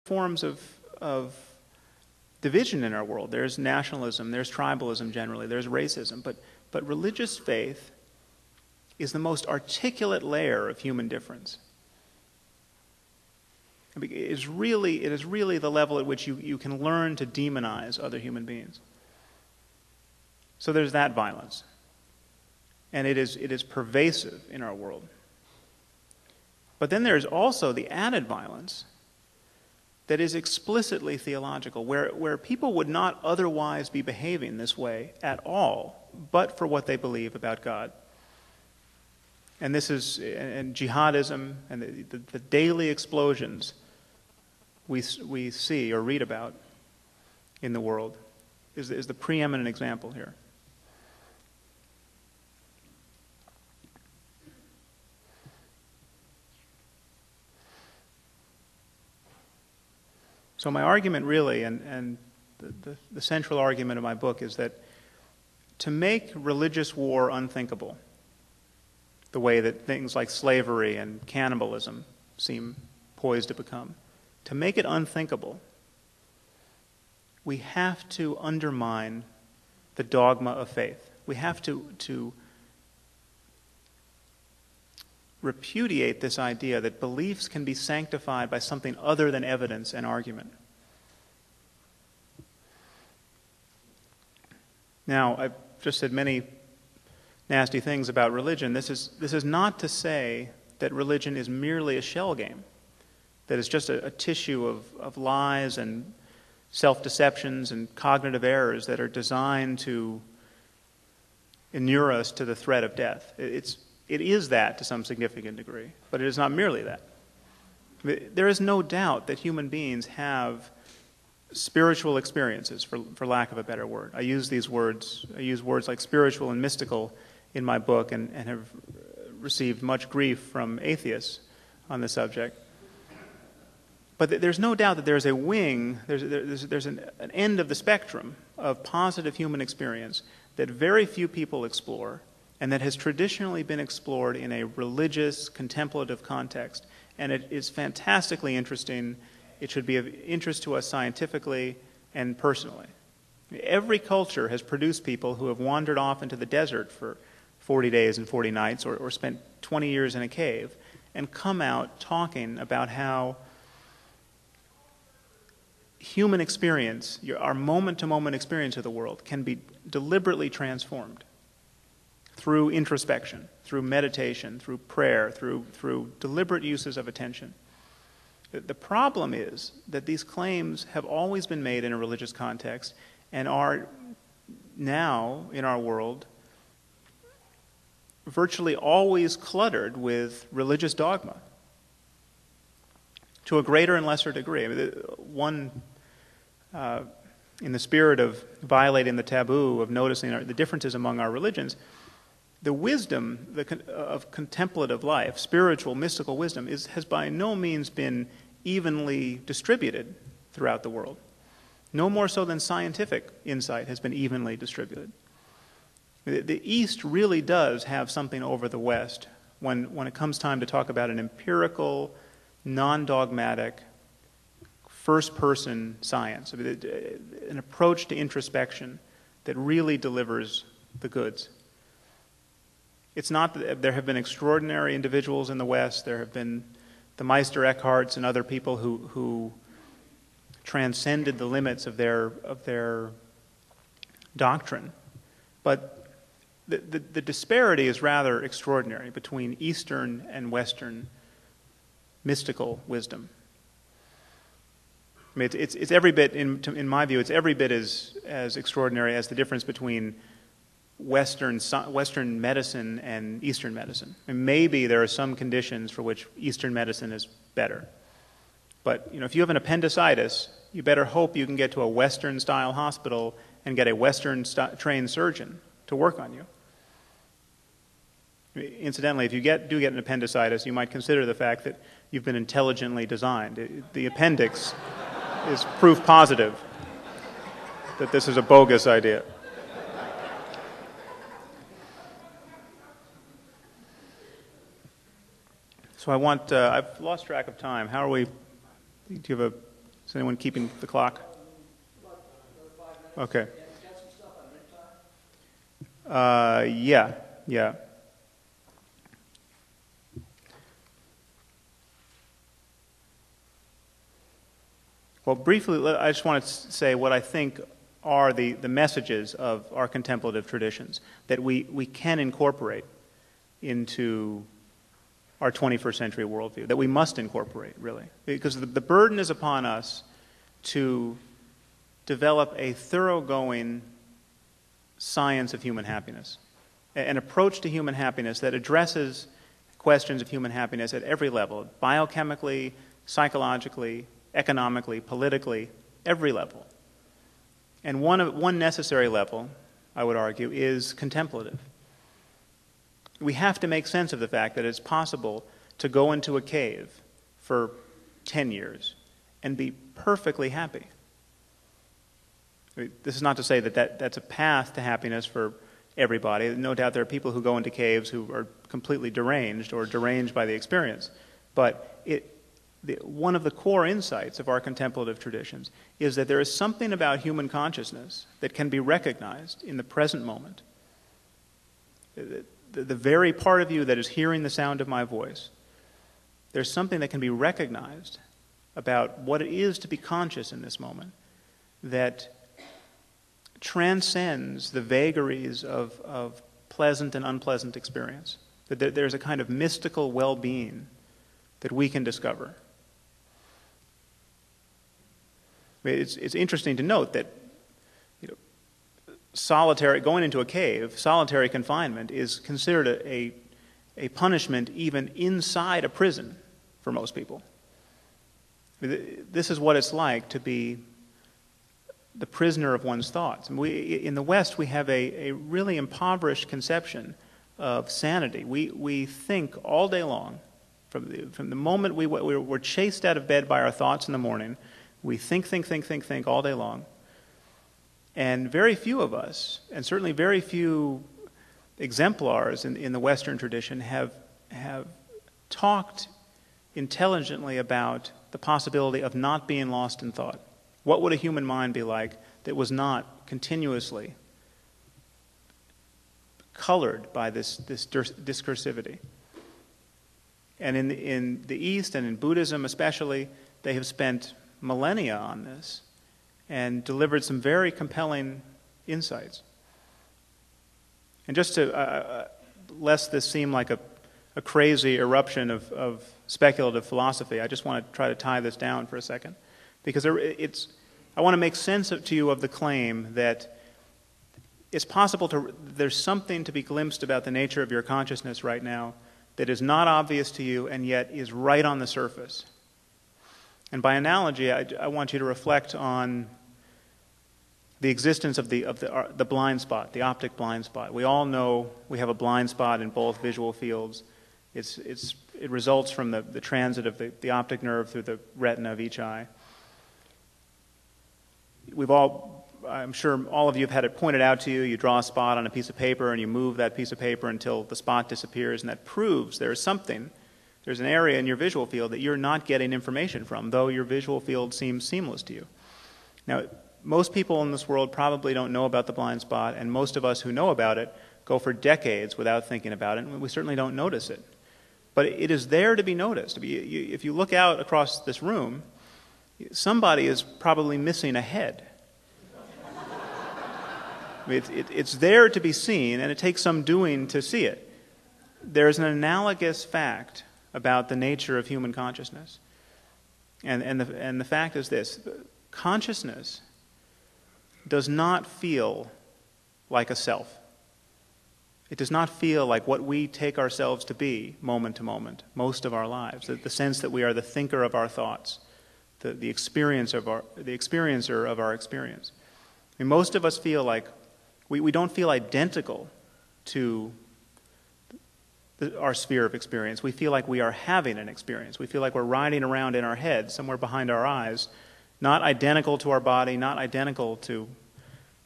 forms of division in our world. There's nationalism, there's tribalism generally, there's racism, but religious faith is the most articulate layer of human difference. It is really the level at which you can learn to demonize other human beings. So there's that violence. And it is pervasive in our world. But then there's also the added violence that is explicitly theological, where people would not otherwise be behaving this way at all, but for what they believe about God. And this is, and jihadism and the daily explosions we see or read about in the world is the preeminent example here. So my argument really, and the central argument of my book, is that to make religious war unthinkable, the way that things like slavery and cannibalism seem poised to become, to make it unthinkable, we have to undermine the dogma of faith. We have to repudiate this idea that beliefs can be sanctified by something other than evidence and argument. Now, I've just said many nasty things about religion. This is not to say that religion is merely a shell game, that it's just a tissue of lies and self-deceptions and cognitive errors that are designed to inure us to the threat of death. It is that to some significant degree, but it is not merely that. There is no doubt that human beings have spiritual experiences, for lack of a better word. I use words like spiritual and mystical in my book and have received much grief from atheists on the subject. But there's no doubt that there's a wing, there's an end of the spectrum of positive human experience that very few people explore, and that has traditionally been explored in a religious, contemplative context. And it is fantastically interesting. It should be of interest to us scientifically and personally. Every culture has produced people who have wandered off into the desert for 40 days and 40 nights, or spent 20 years in a cave, and come out talking about how human experience, our moment-to-moment experience of the world, can be deliberately transformed through introspection, through meditation, through prayer, through deliberate uses of attention. The problem is that these claims have always been made in a religious context and are now, in our world, virtually always cluttered with religious dogma to a greater and lesser degree. I mean, in the spirit of violating the taboo of noticing the differences among our religions, the wisdom of contemplative life, spiritual, mystical wisdom, has by no means been evenly distributed throughout the world. No more so than scientific insight has been evenly distributed. The East really does have something over the West when it comes time to talk about an empirical, non-dogmatic, first-person science, an approach to introspection that really delivers the goods. It's not that there have been extraordinary individuals in the West. There have been the Meister Eckharts and other people who transcended the limits of their doctrine. But the disparity is rather extraordinary between Eastern and Western mystical wisdom. I mean, it's every bit, in my view, it's every bit as extraordinary as the difference between Western medicine and Eastern medicine. And maybe there are some conditions for which Eastern medicine is better. But if you have an appendicitis, you better hope you can get to a Western-style hospital and get a Western-trained surgeon to work on you. Incidentally, if you do get an appendicitis, you might consider the fact that you've been intelligently designed. The appendix is proof positive that this is a bogus idea. So I've lost track of time. How are we, do you have Is anyone keeping the clock? Okay. Yeah. Well, briefly, I just want to say what I think are the messages of our contemplative traditions that we can incorporate into our 21st century worldview, that we must incorporate, really. Because the burden is upon us to develop a thoroughgoing science of human happiness, an approach to human happiness that addresses questions of human happiness at every level, biochemically, psychologically, economically, politically, every level. And one necessary level, I would argue, is contemplative. We have to make sense of the fact that it's possible to go into a cave for 10 years and be perfectly happy. This is not to say that that's a path to happiness for everybody. No doubt there are people who go into caves who are completely deranged or deranged by the experience. But one of the core insights of our contemplative traditions is that there is something about human consciousness that can be recognized in the present moment. The very part of you that is hearing the sound of my voice, there's something that can be recognized about what it is to be conscious in this moment that transcends the vagaries of pleasant and unpleasant experience. That there's a kind of mystical well-being that we can discover. I mean, it's interesting to note that going into a cave, solitary confinement is considered a punishment even inside a prison for most people. I mean, this is what it's like to be the prisoner of one's thoughts. And in the West, we have a really impoverished conception of sanity. We think all day long. From the moment we're chased out of bed by our thoughts in the morning, we think all day long. And very few of us, and certainly very few exemplars in the Western tradition, have talked intelligently about the possibility of not being lost in thought. What would a human mind be like that was not continuously colored by this discursivity? And in the East, and in Buddhism especially, they have spent millennia on this and delivered some very compelling insights. And just to, lest this seem like a crazy eruption of speculative philosophy, I just want to try to tie this down for a second. Because I want to make sense to you of the claim that it's possible there's something to be glimpsed about the nature of your consciousness right now that is not obvious to you and yet is right on the surface. And by analogy, I want you to reflect on the existence of the blind spot, the optic blind spot. We all know we have a blind spot in both visual fields. It results from the transit of the optic nerve through the retina of each eye. I'm sure all of you have had it pointed out to you. You draw a spot on a piece of paper and you move that piece of paper until the spot disappears, and that proves there's an area in your visual field that you're not getting information from, though your visual field seems seamless to you. Now, most people in this world probably don't know about the blind spot, and most of us who know about it go for decades without thinking about it, and we certainly don't notice it. But it is there to be noticed. If you look out across this room, somebody is probably missing a head. It's there to be seen, and it takes some doing to see it. There's an analogous fact about the nature of human consciousness. And the fact is this: consciousness does not feel like a self. It does not feel like what we take ourselves to be moment to moment, most of our lives. The sense that we are the thinker of our thoughts, the experiencer of our experience. I mean, most of us feel like we don't feel identical to our sphere of experience. We feel like we are having an experience. We feel like we're riding around in our head, somewhere behind our eyes, not identical to our body, not identical to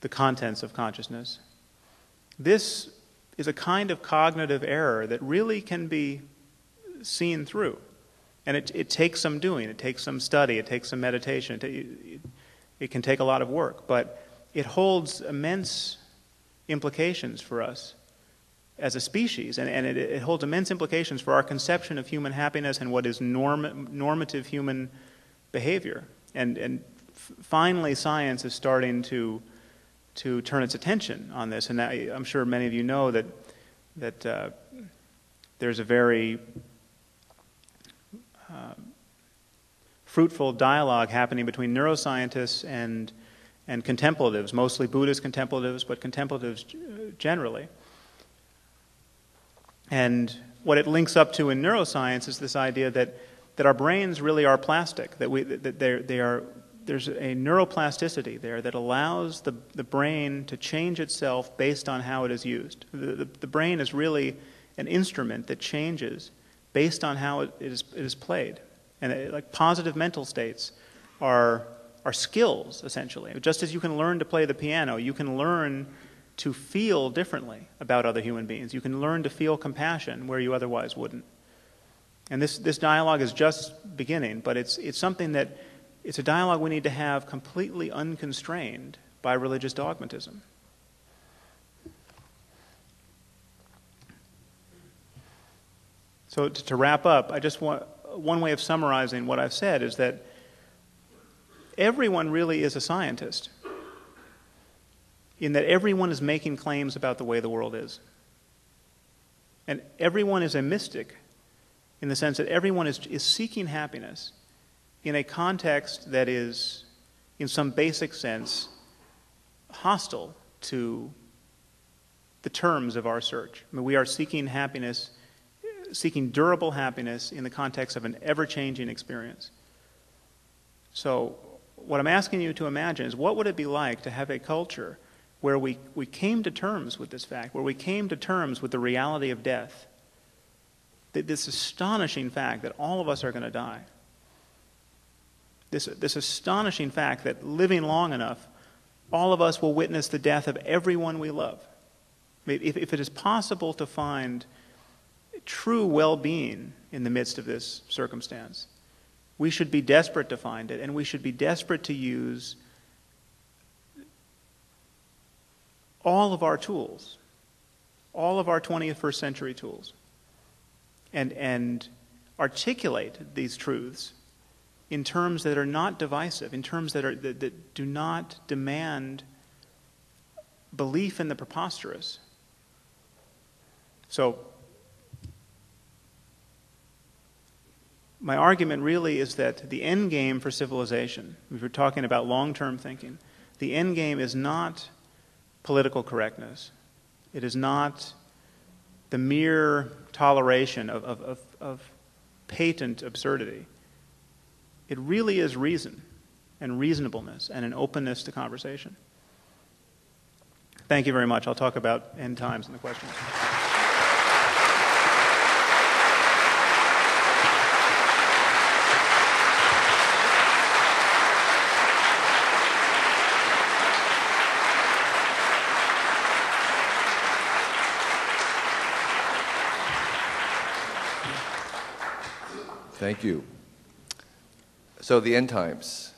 the contents of consciousness. This is a kind of cognitive error that really can be seen through. And it takes some doing, it takes some study, it takes some meditation, it can take a lot of work, but it holds immense implications for us as a species, and it holds immense implications for our conception of human happiness and what is normative human behavior. And finally, science is starting to turn its attention on this, and I'm sure many of you know that there's a very fruitful dialogue happening between neuroscientists and contemplatives, mostly Buddhist contemplatives, but contemplatives generally. And what it links up to in neuroscience is this idea that our brains really are plastic, that there's a neuroplasticity there that allows the brain to change itself based on how it is used. The brain is really an instrument that changes based on how it is played. And like positive mental states are skills, essentially. Just as you can learn to play the piano, you can learn to feel differently about other human beings. You can learn to feel compassion where you otherwise wouldn't. And this dialogue is just beginning, but it's something that it's a dialogue we need to have completely unconstrained by religious dogmatism. So to wrap up, I just want one way of summarizing what I've said is that everyone really is a scientist, in that everyone is making claims about the way the world is. And everyone is a mystic in the sense that everyone is seeking happiness in a context that is, in some basic sense, hostile to the terms of our search. I mean, we are seeking happiness, seeking durable happiness in the context of an ever-changing experience. So what I'm asking you to imagine is, what would it be like to have a culture where we came to terms with this fact, where we came to terms with the reality of death, this astonishing fact that all of us are going to die, this astonishing fact that living long enough, all of us will witness the death of everyone we love. If it is possible to find true well-being in the midst of this circumstance, we should be desperate to find it, and we should be desperate to use all of our tools, all of our 21st century tools, and articulate these truths in terms that are not divisive, in terms that do not demand belief in the preposterous. So my argument really is that the end game for civilization, if we're talking about long-term thinking, the end game is not political correctness. It is not the mere toleration of patent absurdity. It really is reason and reasonableness and an openness to conversation. Thank you very much. I'll talk about end times in the questions. Thank you. So the end times.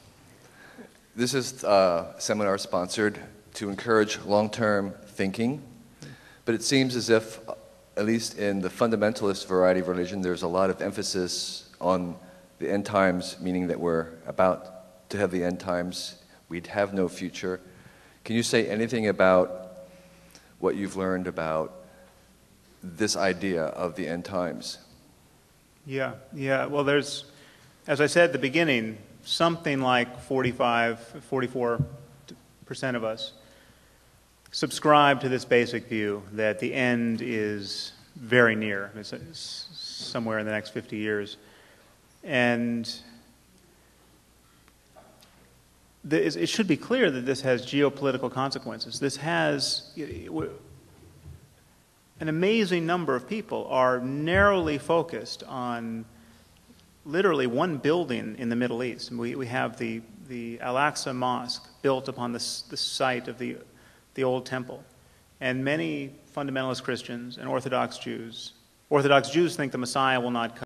This is a seminar sponsored to encourage long-term thinking, but it seems as if, at least in the fundamentalist variety of religion, there's a lot of emphasis on the end times, meaning that we're about to have the end times, we'd have no future. Can you say anything about what you've learned about this idea of the end times? Yeah. Well, there's, as I said at the beginning, something like 44% of us subscribe to this basic view that the end is very near. It's somewhere in the next 50 years. And it should be clear that this has geopolitical consequences. This has... An amazing number of people are narrowly focused on literally one building in the Middle East. We have the Al-Aqsa Mosque built upon the site of the old temple. And many fundamentalist Christians and Orthodox Jews think the Messiah will not come.